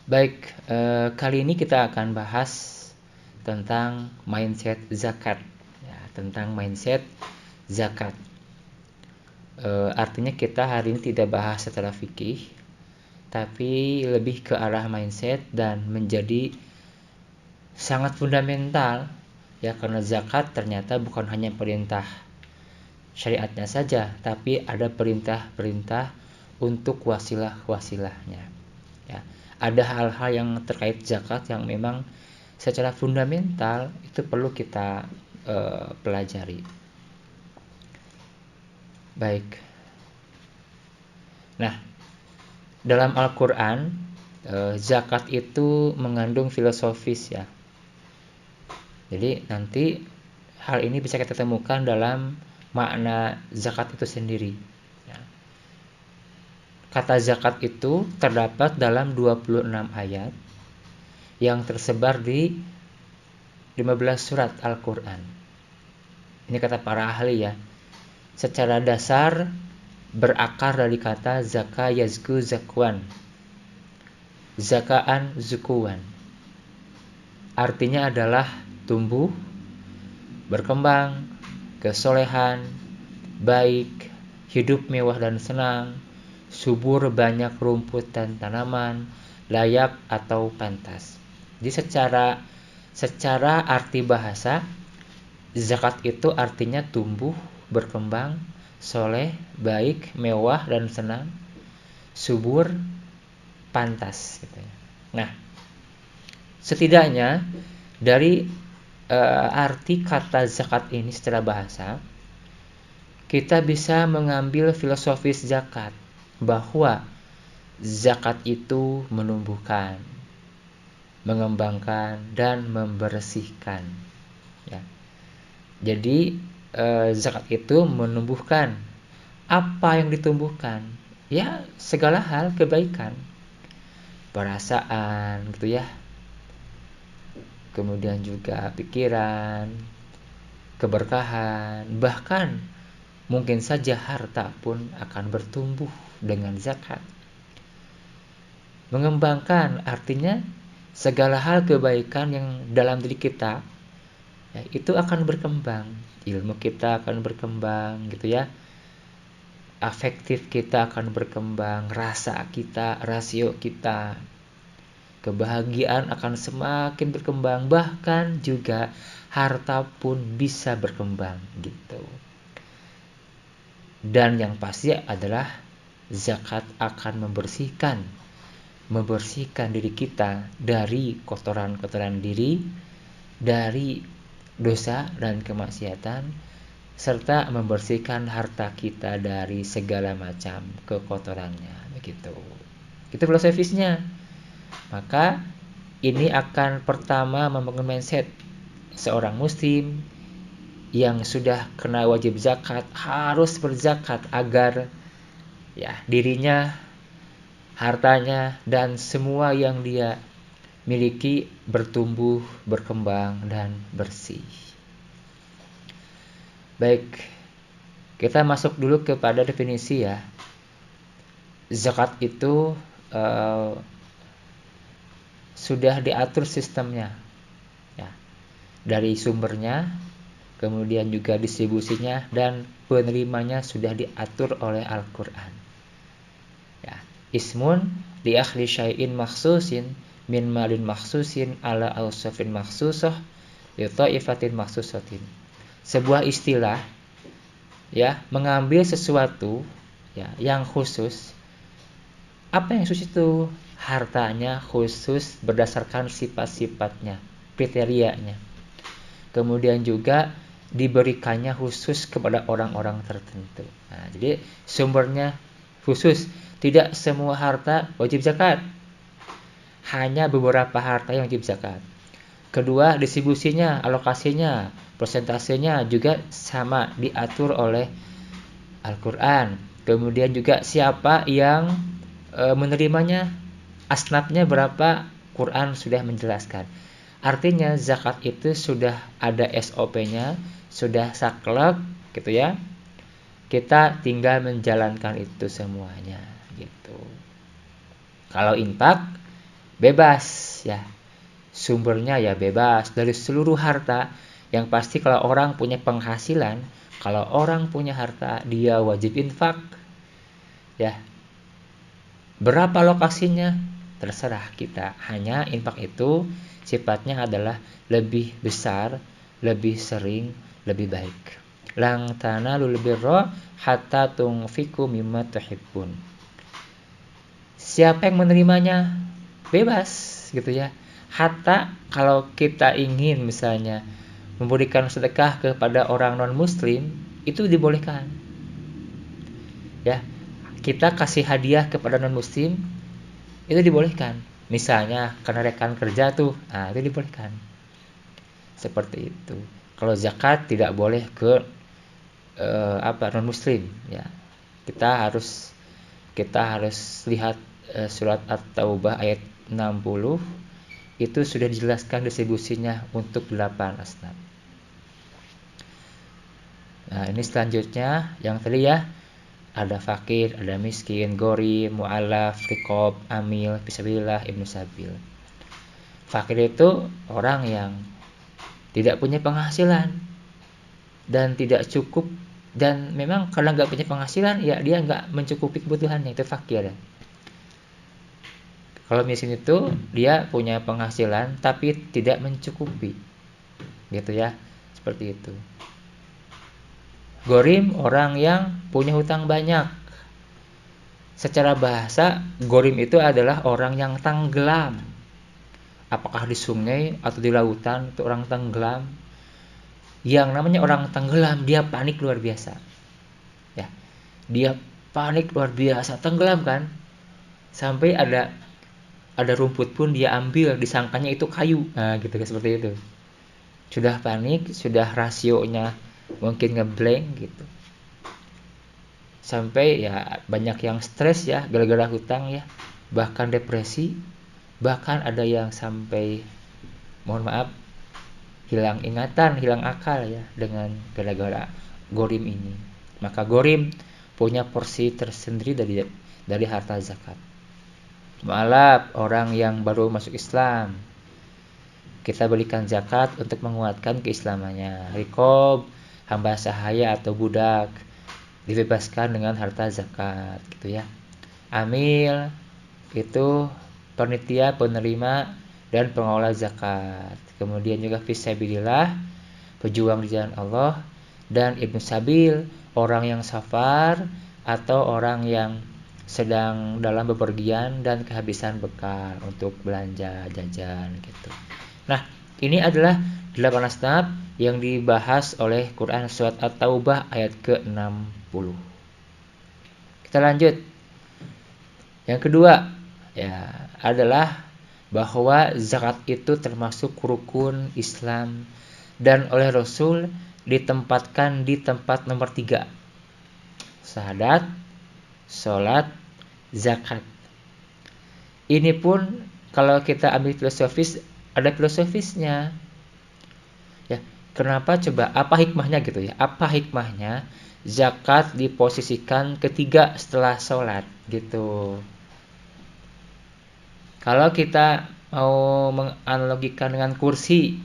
Baik, kali ini kita akan bahas tentang mindset zakat. Ya, tentang mindset zakat. Artinya kita hari ini tidak bahas secara fikih, tapi lebih ke arah mindset dan menjadi sangat fundamental. Ya, karena zakat ternyata bukan hanya perintah syariatnya saja, tapi ada perintah-perintah untuk wasilah-wasilahnya. Ya, ada hal-hal yang terkait zakat yang memang secara fundamental itu perlu kita pelajari. Baik. Nah, dalam Al-Quran zakat itu mengandung filosofis ya. Jadi nanti hal ini bisa kita temukan dalam makna zakat itu sendiri. Kata zakat itu terdapat dalam 26 ayat yang tersebar di 15 surat Al-Quran. Ini kata para ahli ya. Secara dasar berakar dari kata zaka yazku zakwan. Zakaan zukuan. Artinya adalah tumbuh, berkembang, kesolehan, baik, hidup mewah dan senang, subur banyak rumput dan tanaman, layak atau pantas. Jadi secara arti bahasa, zakat itu artinya tumbuh, berkembang, soleh, baik, mewah dan senang, subur, pantas. Gitu ya. Nah, setidaknya dari arti kata zakat ini secara bahasa, kita bisa mengambil filosofis zakat bahwa zakat itu menumbuhkan, mengembangkan, dan membersihkan. Ya. Jadi zakat itu menumbuhkan. Apa yang ditumbuhkan? Ya, segala hal kebaikan, perasaan, gitu ya. Kemudian juga pikiran, keberkahan, bahkan mungkin saja harta pun akan bertumbuh dengan zakat. Mengembangkan artinya segala hal kebaikan yang dalam diri kita ya, itu akan berkembang. Ilmu kita akan berkembang gitu ya. Afektif kita akan berkembang, rasa kita, rasio kita, kebahagiaan akan semakin berkembang, bahkan juga harta pun bisa berkembang gitu. Dan yang pasti adalah zakat akan membersihkan diri kita dari kotoran-kotoran diri, dari dosa dan kemaksiatan, serta membersihkan harta kita dari segala macam kekotorannya. Begitu. Itu filosofisnya. Maka ini akan pertama membangun mindset seorang muslim yang sudah kena wajib zakat harus berzakat agar ya dirinya, hartanya, dan semua yang dia miliki bertumbuh, berkembang, dan bersih. Baik, kita masuk dulu kepada definisi ya. Zakat itu sudah diatur sistemnya ya, dari sumbernya, kemudian juga distribusinya dan penerimanya sudah diatur oleh Al-Quran. Ya, ismun li akhli syai'in makhsusin min malin makhsusin ala ausafin makhsusah li ta'ifatin makhsusatin. Sebuah istilah ya, mengambil sesuatu ya yang khusus. Apa yang khusus itu? Hartanya khusus berdasarkan sifat-sifatnya, kriterianya. Kemudian juga diberikannya khusus kepada orang-orang tertentu. Nah, jadi sumbernya khusus. Tidak semua harta wajib zakat. Hanya beberapa harta yang wajib zakat. Kedua, distribusinya, alokasinya, persentasenya juga sama diatur oleh Al-Quran. Kemudian juga siapa yang menerimanya, asnafnya berapa, Quran sudah menjelaskan. Artinya zakat itu sudah ada SOP-nya, sudah saklek gitu ya. Kita tinggal menjalankan itu semuanya gitu. Kalau infak bebas ya, sumbernya ya bebas dari seluruh harta. Yang pasti kalau orang punya penghasilan, kalau orang punya harta, dia wajib infak ya. Berapa lokasinya terserah kita, hanya infak itu sifatnya adalah lebih besar, lebih sering, lebih baik. Lang tanalul birra hatta tunfiqu mimma tuhibbun. Siapa yang menerimanya bebas gitu ya. Hatta kalau kita ingin misalnya memberikan sedekah kepada orang non muslim, itu dibolehkan ya. Kita kasih hadiah kepada non muslim itu dibolehkan, misalnya karena rekan kerja tuh, nah itu dibolehkan seperti itu. Kalau zakat tidak boleh ke non muslim ya. Kita harus lihat surat At-Taubah ayat 60, itu sudah dijelaskan distribusinya untuk 8 asnaf. Nah ini selanjutnya yang tadi ya, ada fakir, ada miskin, gharim, mu'allaf, riqab, amil, fisabilillah, ibnu sabil. Fakir itu orang yang tidak punya penghasilan dan tidak cukup, dan memang karena nggak punya penghasilan ya dia nggak mencukupi kebutuhannya, itu fakir ya. Kalau miskin itu dia punya penghasilan tapi tidak mencukupi gitu ya, seperti itu. Gharim orang yang punya hutang banyak. Secara bahasa, gharim itu adalah orang yang tenggelam. Apakah di sungai atau di lautan, itu orang tenggelam. Yang namanya orang tenggelam, dia panik luar biasa. Ya, dia panik luar biasa, tenggelam kan. Sampai ada rumput pun dia ambil, disangkanya itu kayu. Nah, gitu seperti itu. Sudah panik, sudah rasionya mungkin ngeblank gitu. Sampai ya banyak yang stres ya gara-gara hutang ya, bahkan depresi, bahkan ada yang sampai mohon maaf hilang ingatan, hilang akal ya dengan gara-gara gharim ini. Maka gharim punya porsi tersendiri dari harta zakat. Mu'allaf orang yang baru masuk Islam, kita berikan zakat untuk menguatkan keislamannya. Riqab hamba sahaya atau budak, dibebaskan dengan harta zakat gitu ya. Amil itu panitia penerima dan pengelola zakat. Kemudian juga fisabilillah, pejuang di jalan Allah, dan ibnu sabil orang yang safar atau orang yang sedang dalam bepergian dan kehabisan bekal untuk belanja jajan gitu. Nah, ini adalah 8 asnaf yang dibahas oleh Quran surat At-Taubah ayat ke-60. Kita lanjut. Yang kedua ya adalah bahwa zakat itu termasuk rukun Islam dan oleh Rasul ditempatkan di tempat nomor 3. Syahadat, sholat, zakat. Ini pun kalau kita ambil filosofis, ada filosofisnya. Ya, kenapa coba? Apa hikmahnya gitu ya? Apa hikmahnya zakat diposisikan ketiga setelah sholat gitu? Kalau kita mau menganalogikan dengan kursi,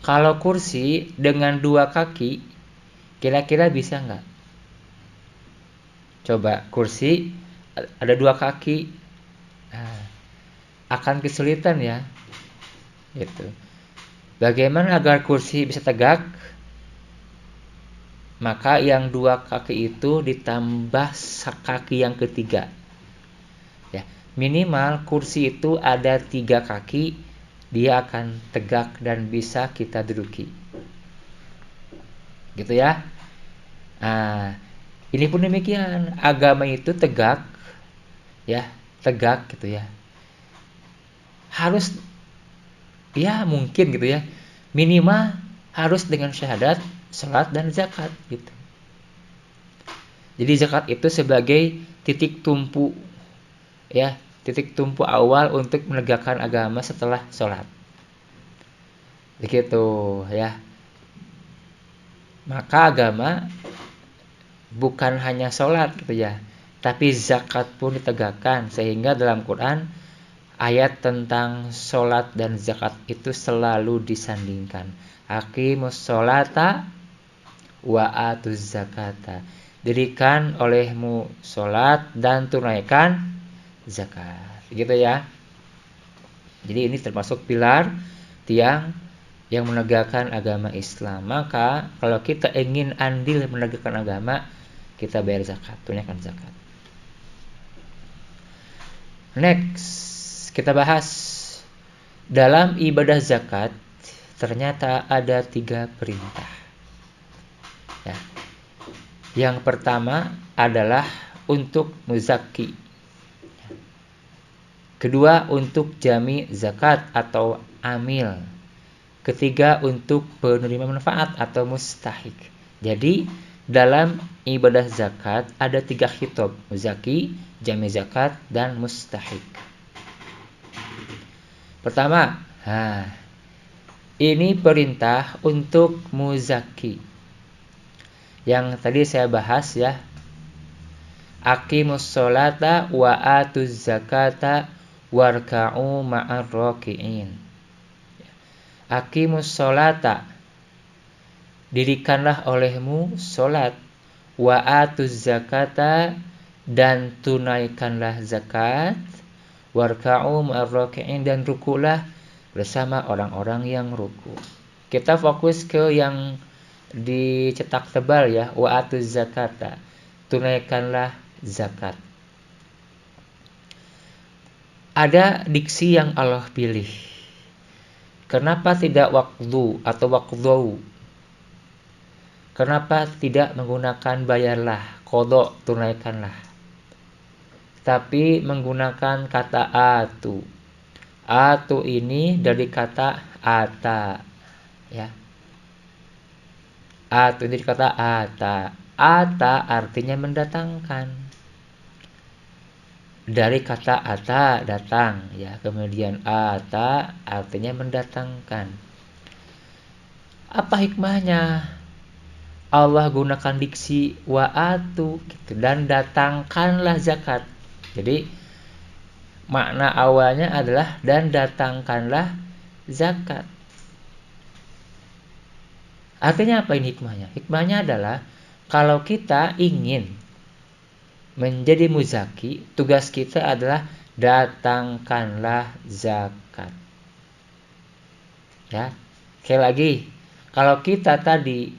kalau kursi dengan 2 kaki, kira-kira bisa nggak? Coba kursi ada 2 kaki, nah, akan kesulitan ya. Gitu. Bagaimana agar kursi bisa tegak? Maka yang 2 kaki itu ditambah kaki yang ketiga. Ya, minimal kursi itu ada 3 kaki, dia akan tegak dan bisa kita duduki. Gitu ya. Nah, ini pun demikian, agama itu tegak ya, tegak gitu ya. Harus ya mungkin gitu ya, minimal harus dengan syahadat, salat dan zakat gitu. Jadi zakat itu sebagai titik tumpu ya, titik tumpu awal untuk menegakkan agama setelah salat. Begitu ya. Maka agama bukan hanya salat gitu ya, tapi zakat pun ditegakkan, sehingga dalam Quran ayat tentang sholat dan zakat itu selalu disandingkan. Aqimus sholata wa atuz zakata. Dirikan olehmu sholat dan tunaikan zakat. Gitu ya. Jadi ini termasuk pilar tiang yang menegakkan agama Islam. Maka kalau kita ingin andil menegakkan agama, kita bayar zakat, tunaikan zakat. Next, kita bahas dalam ibadah zakat ternyata ada 3 perintah. Ya. Yang pertama adalah untuk muzaki. Kedua untuk jami zakat atau amil. Ketiga untuk penerima manfaat atau mustahik. Jadi dalam ibadah zakat ada 3 khitab, muzaki, jami zakat, dan mustahik. Pertama, ini perintah untuk muzaki. Yang tadi saya bahas ya. Aqimus sholata wa atuz zakata warka'u ma'ar raki'in. Aqimus sholata, dirikanlah olehmu sholat, wa atuz zakata, dan tunaikanlah zakat, warka'u ma'ar raki'in, dan rukulah bersama orang-orang yang ruku. Kita fokus ke yang dicetak tebal ya, wa atuz zakata, tunaikanlah zakat. Ada diksi yang Allah pilih. Kenapa tidak waktu atau wakdhu? Kenapa tidak menggunakan bayarlah, qadha, tunaikanlah? Tapi menggunakan kata atu. Atu ini dari kata ata. Ya. Atu ini dari kata ata. Ata artinya mendatangkan. Dari kata ata, datang ya. Kemudian ata artinya mendatangkan. Apa hikmahnya Allah gunakan diksi wa'atu gitu, dan datangkanlah zakat. Jadi makna awalnya adalah dan datangkanlah zakat. Artinya apa ini hikmahnya? Hikmahnya adalah kalau kita ingin menjadi muzaki, tugas kita adalah datangkanlah zakat. Ya, sekali lagi, kalau kita tadi,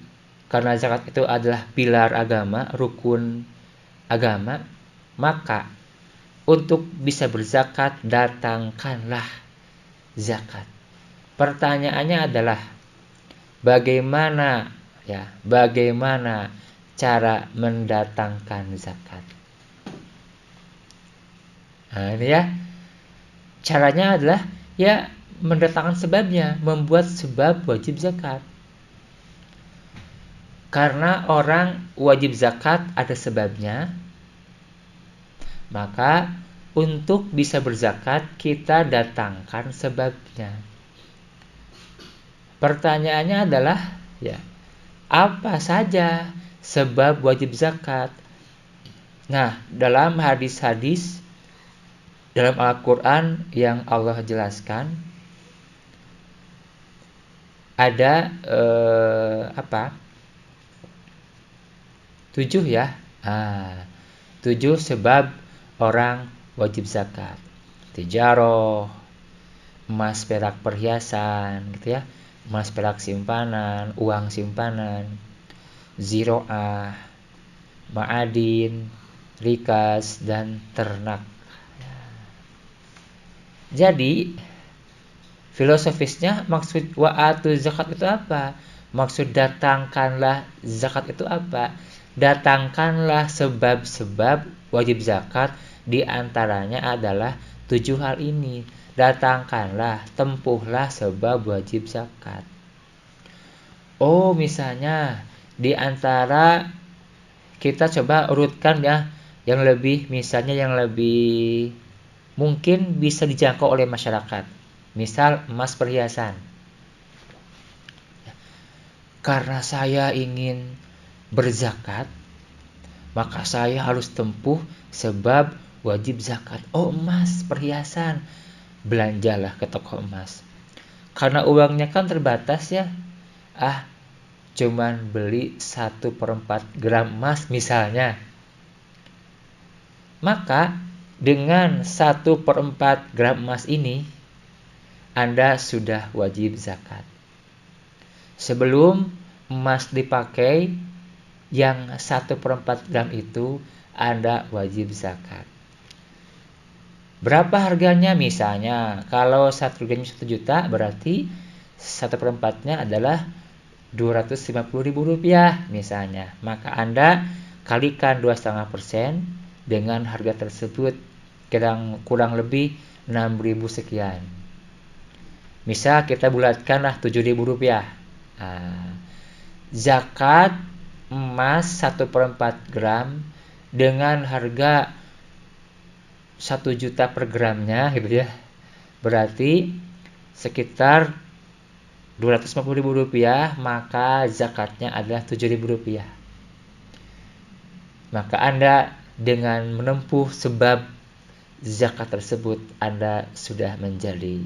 karena zakat itu adalah pilar agama, rukun agama, maka untuk bisa berzakat, datangkanlah zakat. Pertanyaannya adalah bagaimana cara mendatangkan zakat? Nah, ini ya. Caranya adalah ya mendatangkan sebabnya, membuat sebab wajib zakat. Karena orang wajib zakat ada sebabnya, maka untuk bisa berzakat kita datangkan sebabnya. Pertanyaannya adalah ya, apa saja sebab wajib zakat? Nah, dalam hadis-hadis dalam Al-Quran yang Allah jelaskan ada 7 ya. 7 sebab orang wajib zakat. Tijaroh, emas perak perhiasan gitu ya. Emas perak simpanan, uang simpanan, ziro'ah, ma'adin, rikas, dan ternak. Jadi filosofisnya maksud wa'atu zakat itu apa? Maksud datangkanlah zakat itu apa? Datangkanlah sebab-sebab wajib zakat, di antaranya adalah 7 hal ini. Datangkanlah, tempuhlah sebab wajib zakat. Oh, misalnya di antara kita coba urutkan ya, yang lebih mungkin bisa dijangkau oleh masyarakat. Misal emas perhiasan. Karena saya ingin berzakat, maka saya harus tempuh sebab wajib zakat. Oh, emas perhiasan. belanjalah ke toko emas. Karena uangnya kan terbatas ya. Cuman beli 1/4 gram emas misalnya. Maka dengan 1/4 gram emas ini, Anda sudah wajib zakat. Sebelum emas dipakai, yang 1/4 gram itu Anda wajib zakat. Berapa harganya? Misalnya, kalau 1 gram 1 juta, berarti 1/4-nya adalah Rp250.000 misalnya. Maka Anda kalikan 2,5% dengan harga tersebut, kurang lebih 6.000 sekian. Misal kita bulatkanlah Rp7.000. Zakat emas 1/4 gram dengan harga 1 juta per gramnya gitu ya. Berarti sekitar Rp250.000, maka zakatnya adalah Rp7.000. Maka Anda dengan menempuh sebab zakat tersebut, Anda sudah menjadi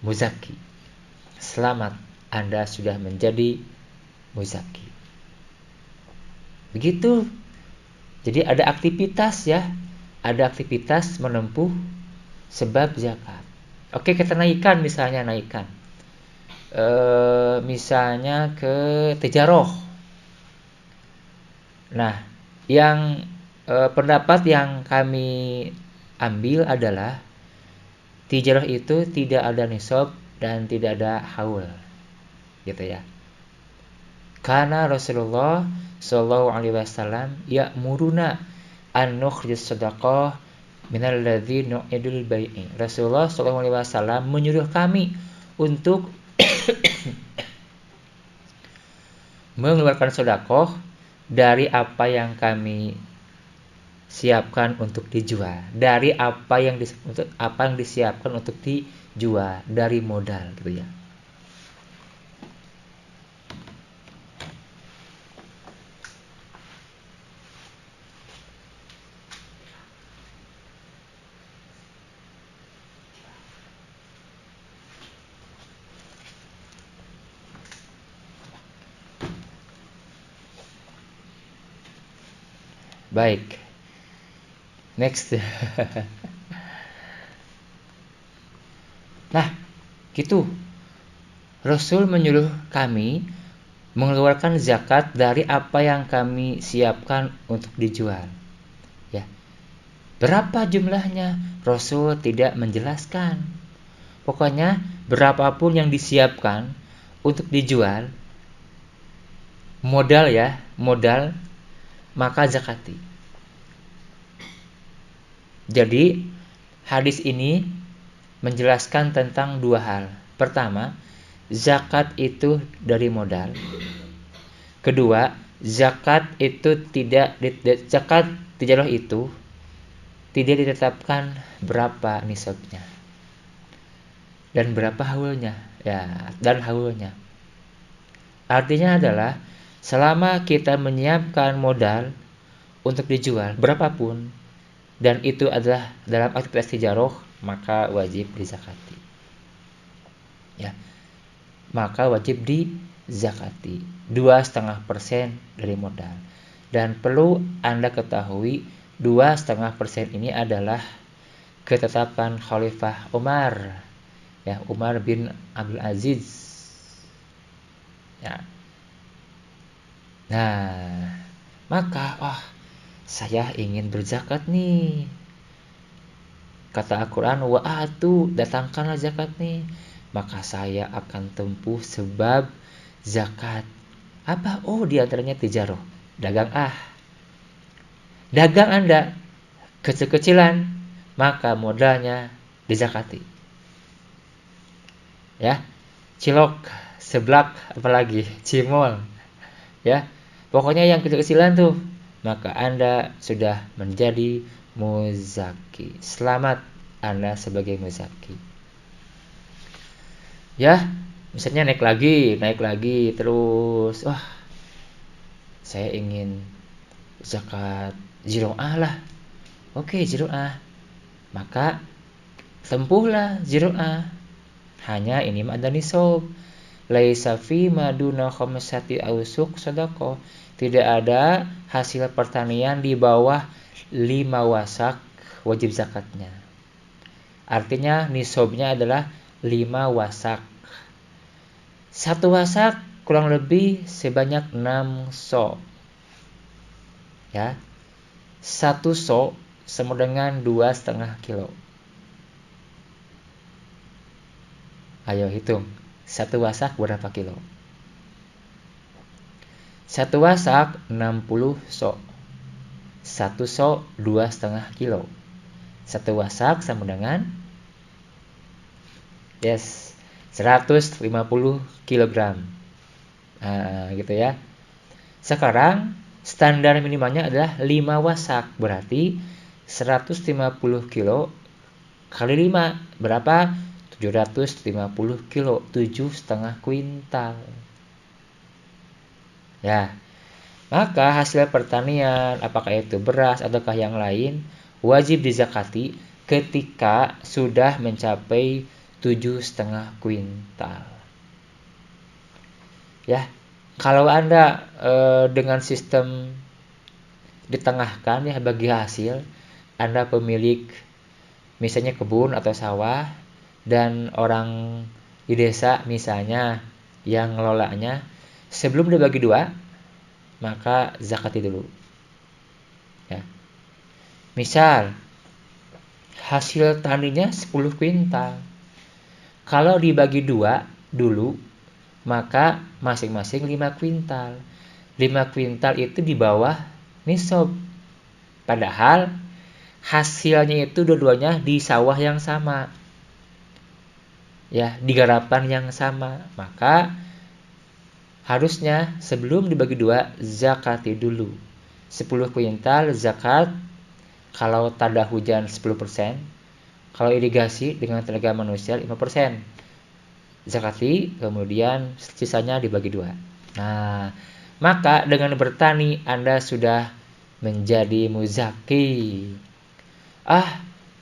muzaki. Selamat, Anda sudah menjadi muzaki. Begitu. Jadi ada aktivitas ya. Ada aktivitas menempuh sebab zakat. Oke, kita naikkan misalnya, misalnya ke tijaroh. Nah, yang pendapat yang kami ambil adalah tijaroh itu tidak ada nisab dan tidak ada haul, gitu ya. Karena Rasulullah Shallallahu Alaihi Wasallam ya'muruna an nukhrij shadaqah minal ladzi nu'idul bai'i. Rasulullah Shallallahu Alaihi Wasallam menyuruh kami untuk mengeluarkan sedekah dari apa yang kami siapkan untuk dijual, dari apa yang disiapkan untuk dijual, dari modal gitu ya. Baik. Next. Nah, gitu. Rasul menyuruh kami mengeluarkan zakat dari apa yang kami siapkan untuk dijual. Ya. Berapa jumlahnya? Rasul tidak menjelaskan. Pokoknya berapapun yang disiapkan untuk dijual, modal, maka zakati. Jadi hadis ini menjelaskan tentang dua hal. Pertama, zakat itu dari modal. Kedua, zakat tijarah itu tidak ditetapkan berapa nisabnya dan berapa haulnya, Artinya adalah selama kita menyiapkan modal untuk dijual berapapun dan itu adalah dalam aktivitas tijarah, maka wajib dizakati. Ya. Maka wajib dizakati 2,5% dari modal. Dan perlu Anda ketahui 2,5% ini adalah ketetapan Khalifah Umar, ya, Umar bin Abdul Aziz. Ya. Nah, maka saya ingin berzakat nih. Kata Al-Quran, wa'atu, datangkanlah zakat nih. Maka saya akan tempuh sebab zakat. Apa? Di antaranya tijarah. Dagang Anda kecil-kecilan, maka modalnya dizakati. Ya. Cilok, seblak, apalagi cimol. Ya. Pokoknya yang kecil-kecilan tuh, maka Anda sudah menjadi muzaki. Selamat, Anda sebagai muzaki. Ya, misalnya naik lagi terus, saya ingin zakat ziro'ah lah. Oke, ziro'ah. Maka tempuhlah ziro'ah. Hanya ini mah ada nisab. Laisa fi maduna khamsati ausuk sedekah. Tidak ada hasil pertanian di bawah 5 wasak wajib zakatnya. Artinya nisabnya adalah 5 wasak. 1 wasak kurang lebih sebanyak 6 so. Ya. 1 so sama dengan 2,5 kilo. Ayo hitung. 1 wasak berapa kilo? 1 wasak 60 so. 1 so 2,5 kilo. 1 wasak sama dengan 150 kilogram. Nah, gitu ya. Sekarang standar minimalnya adalah 5 wasak. Berarti 150 kilo kali 5 berapa? 750 kilo, 7,5 kuintal. Ya, maka hasil pertanian, apakah itu beras ataukah yang lain, wajib dizakati ketika sudah mencapai 7,5 kuintal. Ya, kalau Anda dengan sistem ditengahkan ya bagi hasil, Anda pemilik misalnya kebun atau sawah, dan orang di desa misalnya yang ngelolanya, sebelum dibagi 2 maka zakati dulu ya. Misal hasil taninya 10 kuintal, kalau dibagi 2 dulu maka masing-masing 5 kuintal. 5 kuintal itu di bawah nisab, padahal hasilnya itu dua-duanya di sawah yang sama ya, di garapan yang sama. Maka harusnya sebelum dibagi 2 zakati dulu 10 kuintal zakat. Kalau tanda hujan 10%, kalau irigasi dengan tenaga manusia 5% zakati, kemudian sisanya dibagi 2. Nah, maka dengan bertani Anda sudah menjadi muzaki.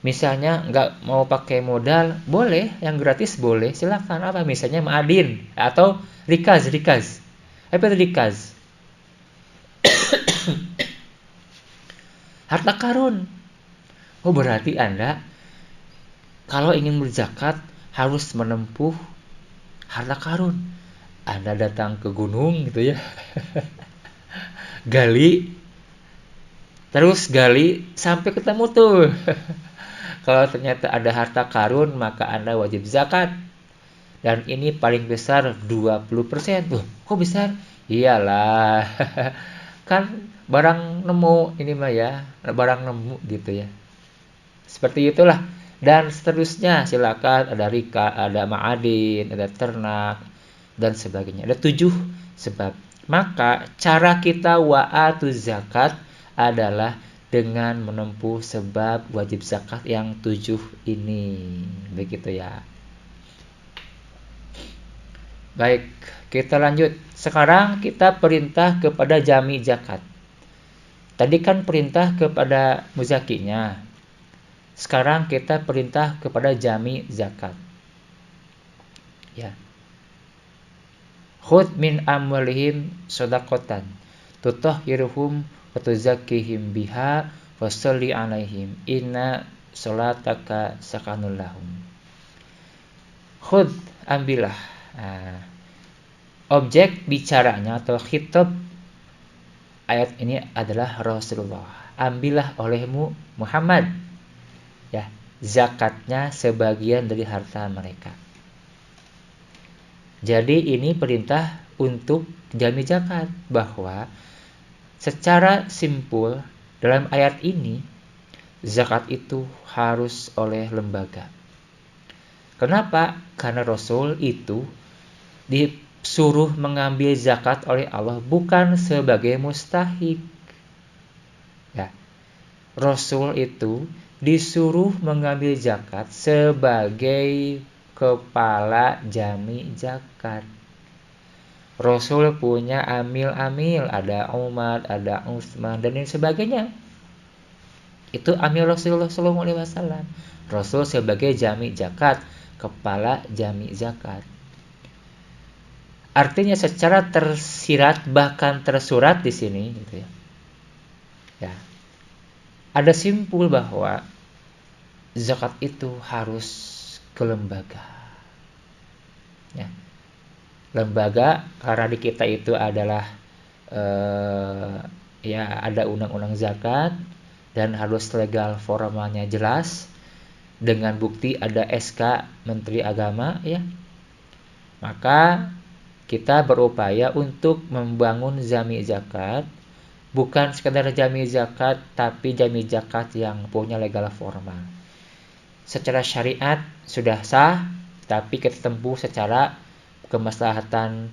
Misalnya nggak mau pakai modal, boleh, yang gratis boleh, silakan. Apa misalnya ma'adin atau rikaz. Apa itu rikaz? Harta karun. Oh, berarti Anda kalau ingin berzakat harus menempuh harta karun. Anda datang ke gunung gitu ya. Terus gali sampai ketemu tuh. Kalau ternyata ada harta karun, maka Anda wajib zakat. Dan ini paling besar 20%. Kok besar? Iyalah. Kan barang nemu ini mah ya, barang nemu gitu ya. Seperti itulah. Dan seterusnya silakan, ada rika, ada ma'adin, ada ternak dan sebagainya. Ada 7 sebab. Maka cara kita wa'atu zakat adalah dengan menempuh sebab wajib zakat yang 7 ini. Begitu ya. Baik, kita lanjut. Sekarang kita perintah kepada jami zakat. Tadi kan perintah kepada muzakinya. Sekarang kita perintah kepada jami zakat. Ya. Khudh min amwalihim shadaqatan tutahhiruhum wa tuzakkihim biha wa sholli 'alaihim inna sholataka sakanul lahum. Khudh, ambillah. Objek bicaranya atau khitab ayat ini adalah Rasulullah. Ambillah olehmu Muhammad ya, zakatnya sebagian dari harta mereka. Jadi ini perintah untuk jami zakat, bahwa secara simpul dalam ayat ini zakat itu harus oleh lembaga. Kenapa? Karena Rasul itu disuruh mengambil zakat oleh Allah bukan sebagai mustahik. Ya. Rasul itu disuruh mengambil zakat sebagai kepala jami zakat. Rasul punya amil-amil, ada Umar, ada Utsman dan lain sebagainya. Itu amil Rasulullah SAW. Rasul sebagai jami zakat, kepala jami zakat. Artinya secara tersirat bahkan tersurat di sini gitu ya. Ya. Ada simpul bahwa zakat itu harus ke lembaga. Ya. Lembaga karena di kita itu adalah ya ada undang-undang zakat dan harus legal formalnya jelas dengan bukti ada SK Menteri Agama ya. Maka kita berupaya untuk membangun jami zakat, bukan sekedar jami zakat tapi jami zakat yang punya legal formal. Secara syariat sudah sah, tapi kita tempuh secara kemaslahatan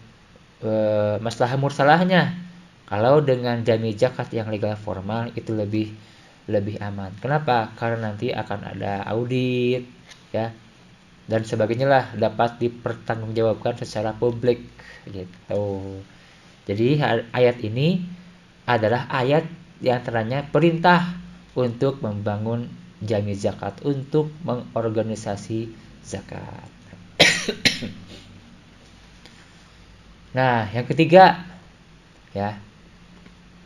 maslahah mursalahnya. Kalau dengan jami zakat yang legal formal itu lebih aman. Kenapa? Karena nanti akan ada audit ya dan sebagainya lah, dapat dipertanggungjawabkan secara publik gitu. Jadi ayat ini adalah ayat yang antaranya perintah untuk membangun jami zakat, untuk mengorganisasi zakat. Nah, yang ketiga ya.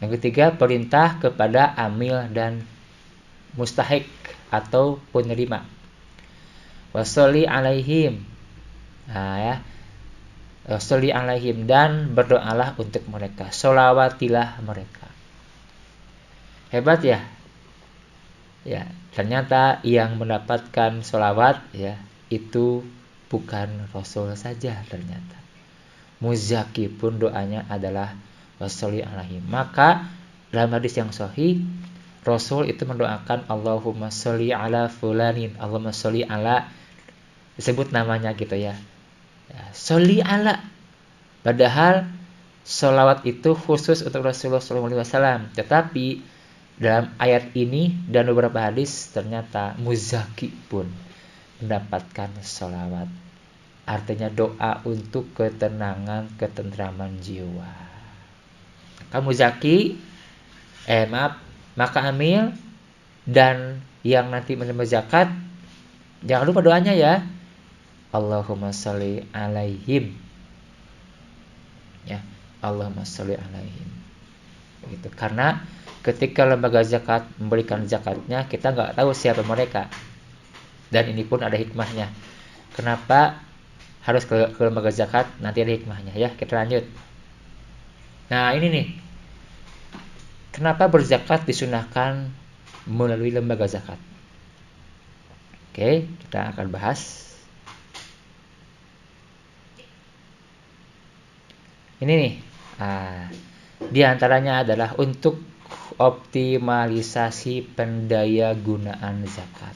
Yang ketiga, perintah kepada amil dan mustahik atau penerima. Washolli alaihim. Nah ya. Washolli alaihim dan berdoalah untuk mereka. Sholawatilah mereka. Hebat ya. Ya, ternyata yang mendapatkan sholawat ya itu bukan Rasul saja ternyata. Muzaki pun doanya adalah washolli alaihim. Maka dalam hadis yang sahih Rasul itu mendoakan Allahumma sholli ala fulanin, Allahumma sholli ala, disebut namanya gitu ya. Sholli ala. Padahal sholawat itu khusus untuk Rasulullah SAW. Tetapi dalam ayat ini dan beberapa hadis ternyata muzaki pun mendapatkan sholawat. Artinya doa untuk ketenangan, ketentraman jiwa. Kamu zaki, maka amil dan yang nanti menerima zakat, jangan lupa doanya ya. Allahumma sholli alaihim. Ya, Allahumma sholli alaihim. Begitu. Karena ketika lembaga zakat memberikan zakatnya, kita nggak tahu siapa mereka. Dan ini pun ada hikmahnya. Kenapa harus ke lembaga zakat? Nanti ada hikmahnya ya. Kita lanjut. Nah, ini nih. Kenapa berzakat disunahkan melalui lembaga zakat? Oke, kita akan bahas. Ini nih. Di antaranya adalah untuk optimalisasi pendaya gunaan zakat.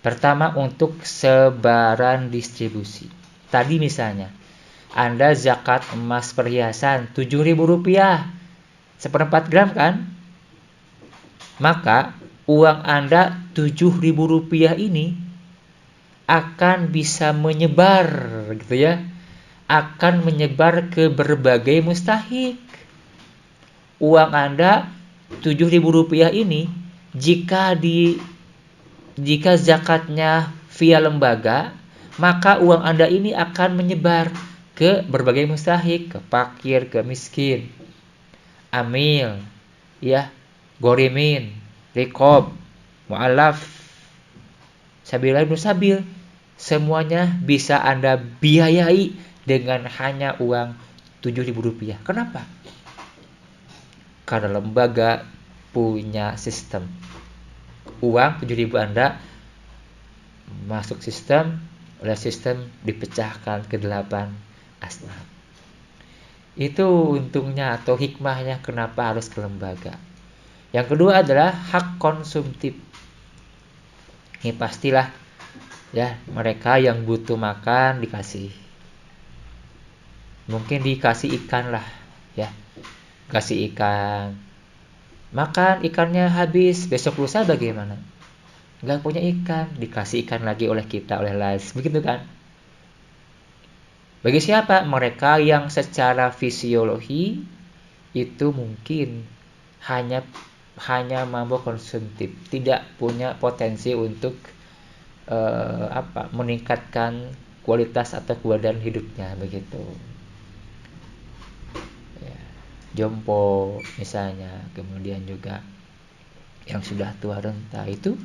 Pertama, untuk sebaran distribusi. Tadi misalnya, Anda zakat emas perhiasan Rp7.000. 1/4 gram kan? Maka uang Anda Rp7.000 ini akan bisa menyebar gitu ya. Akan menyebar ke berbagai mustahik. Uang Anda Rp7.000 ini jika zakatnya via lembaga, maka uang Anda ini akan menyebar ke berbagai mustahik, ke fakir, ke miskin. Amil, ya, gorimin, rikob, mu'alaf, sabilah ibnu sabil, semuanya bisa Anda biayai dengan hanya uang Rp7.000. Kenapa? Karena lembaga punya sistem. Uang Rp7.000 Anda masuk sistem, oleh sistem dipecahkan ke 8 asnaf. Itu untungnya atau hikmahnya kenapa harus ke lembaga. Yang kedua adalah hak konsumtif. Ini pastilah ya, mereka yang butuh makan dikasih. Mungkin dikasih ikan lah ya. Kasih ikan. Makan ikannya habis, besok lusa bagaimana? Enggak punya ikan, dikasih ikan lagi oleh kita, oleh las. Begitu kan? Bagi siapa? Mereka yang secara fisiologi itu mungkin hanya mampu konsumtif, tidak punya potensi untuk meningkatkan kualitas atau keadaan hidupnya begitu. Ya, jompo misalnya, kemudian juga yang sudah tua renta itu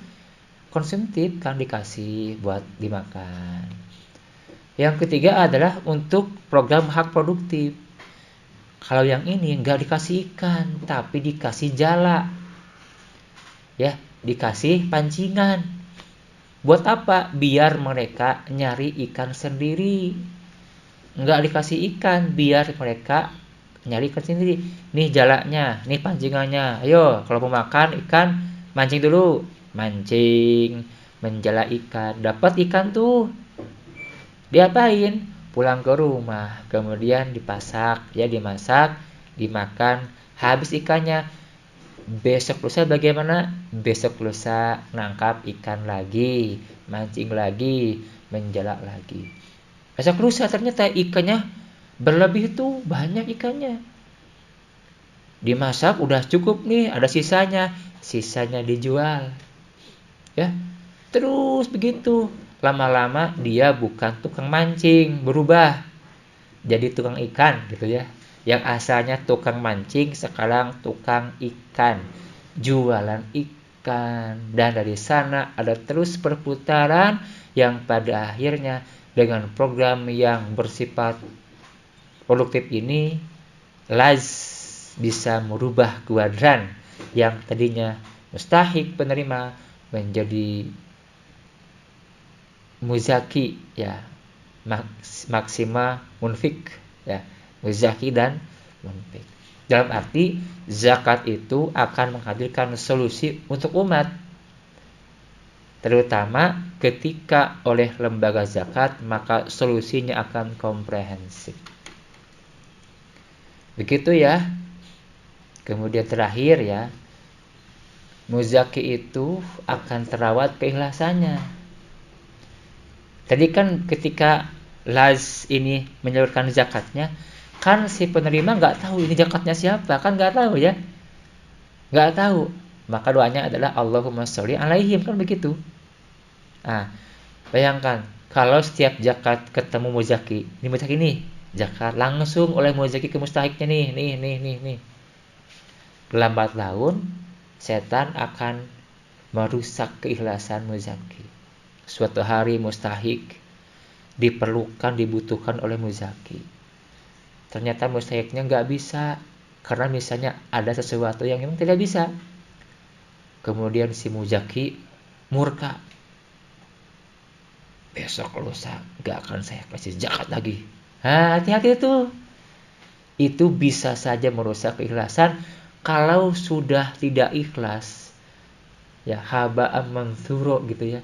konsumtif kan dikasih buat dimakan. Yang ketiga adalah untuk program hak produktif. Kalau yang ini nggak dikasih ikan, tapi dikasih jala, ya, dikasih pancingan. Buat apa? Biar mereka nyari ikan sendiri. Nggak dikasih ikan, biar mereka nyari ikan sendiri. Nih jalanya, nih pancingannya. Ayo, kalau mau makan ikan, mancing dulu. Mancing, menjala ikan. Dapat ikan tuh. Diapain? Pulang ke rumah. Kemudian dipasak, ya dimasak, dimakan. Habis ikannya. Besok lusa bagaimana? Besok lusa nangkap ikan lagi, mancing lagi, menjala lagi. Besok lusa ternyata ikannya berlebih tuh, banyak ikannya. Dimasak udah cukup nih, ada sisanya. Sisanya dijual. Ya. Terus begitu. Lama-lama dia bukan tukang mancing, berubah jadi tukang ikan gitu ya. Yang asalnya tukang mancing sekarang tukang ikan, jualan ikan, dan dari sana ada terus perputaran yang pada akhirnya dengan program yang bersifat produktif ini Laz bisa merubah kuadran yang tadinya mustahik penerima menjadi muzaki, ya, maksima munfik, ya, muzaki dan munfik. Dalam arti zakat itu akan menghadirkan solusi untuk umat, terutama ketika oleh lembaga zakat, maka solusinya akan komprehensif. Begitu ya. Kemudian terakhir ya, muzaki itu akan terawat keikhlasannya. Tadi kan ketika Laz ini menyalurkan zakatnya, kan si penerima nggak tahu ini zakatnya siapa, kan nggak tahu ya, nggak tahu. Maka doanya adalah Allahumma sholli alaihim, kan begitu. Nah, bayangkan kalau setiap zakat ketemu muzaki, ini muzaki nih, zakat langsung oleh muzaki ke mustahiknya nih. Lambat laun setan akan merusak keikhlasan muzaki. Suatu hari mustahik dibutuhkan oleh muzaki. Ternyata mustahiknya nggak bisa, karena misalnya ada sesuatu yang memang tidak bisa. Kemudian si muzaki murka. Besok lusa nggak akan saya kasih zakat lagi. Hati-hati itu. Itu bisa saja merusak keikhlasan. Kalau sudah tidak ikhlas, ya haba'an manthuro gitu ya,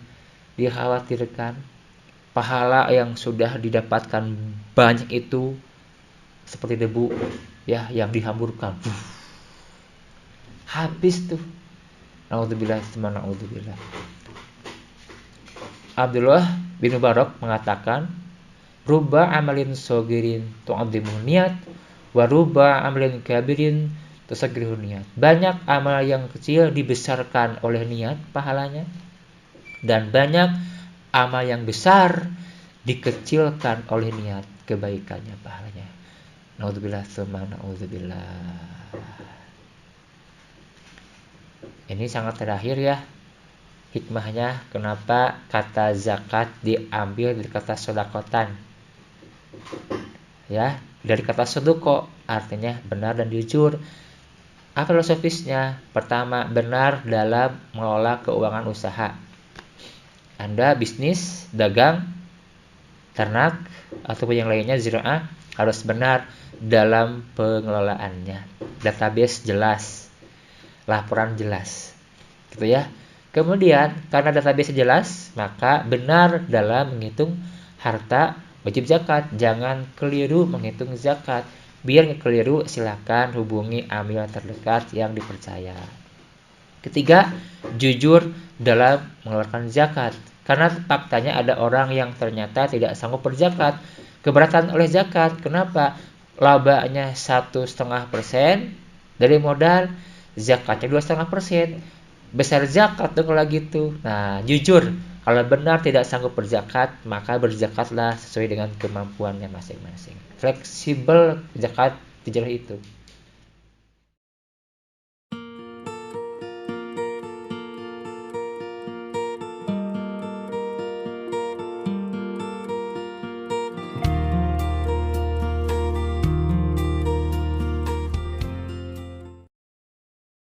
dikhawatirkan pahala yang sudah didapatkan banyak itu seperti debu ya yang dihamburkan. Habis tuh. Naudzubillah. Abdullah bin Mubarak mengatakan, ruba amalin sogirin tu'adhimun niat, wa ruba amalin kabirin tusagrihu niat. Banyak amal yang kecil dibesarkan oleh niat pahalanya, dan banyak amal yang besar dikecilkan oleh niat kebaikannya pahalanya. Naudzubillah tsumma naudzubillah. Ini sangat terakhir ya hikmahnya, kenapa kata zakat diambil dari kata sodakotan, ya, dari kata sodoko, artinya benar dan jujur. Apa filosofisnya? Pertama, benar dalam mengelola keuangan usaha. Anda bisnis, dagang, ternak, ataupun yang lainnya ziraah, harus benar dalam pengelolaannya. Database jelas, laporan jelas, gitu ya. Kemudian karena database jelas, maka benar dalam menghitung harta wajib zakat. Jangan keliru menghitung zakat. Biar nggak keliru, silakan hubungi amil terdekat yang dipercaya. Ketiga, jujur dalam mengeluarkan zakat. Karena faktanya ada orang yang ternyata tidak sanggup berzakat, keberatan oleh zakat. Kenapa? Labanya 1,5% dari modal, zakatnya 2,5%. Besar zakat tuh kalau gitu. Nah, jujur Kalau benar tidak sanggup berzakat, maka berzakatlah sesuai dengan kemampuannya masing-masing. Fleksibel zakat fitrah itu.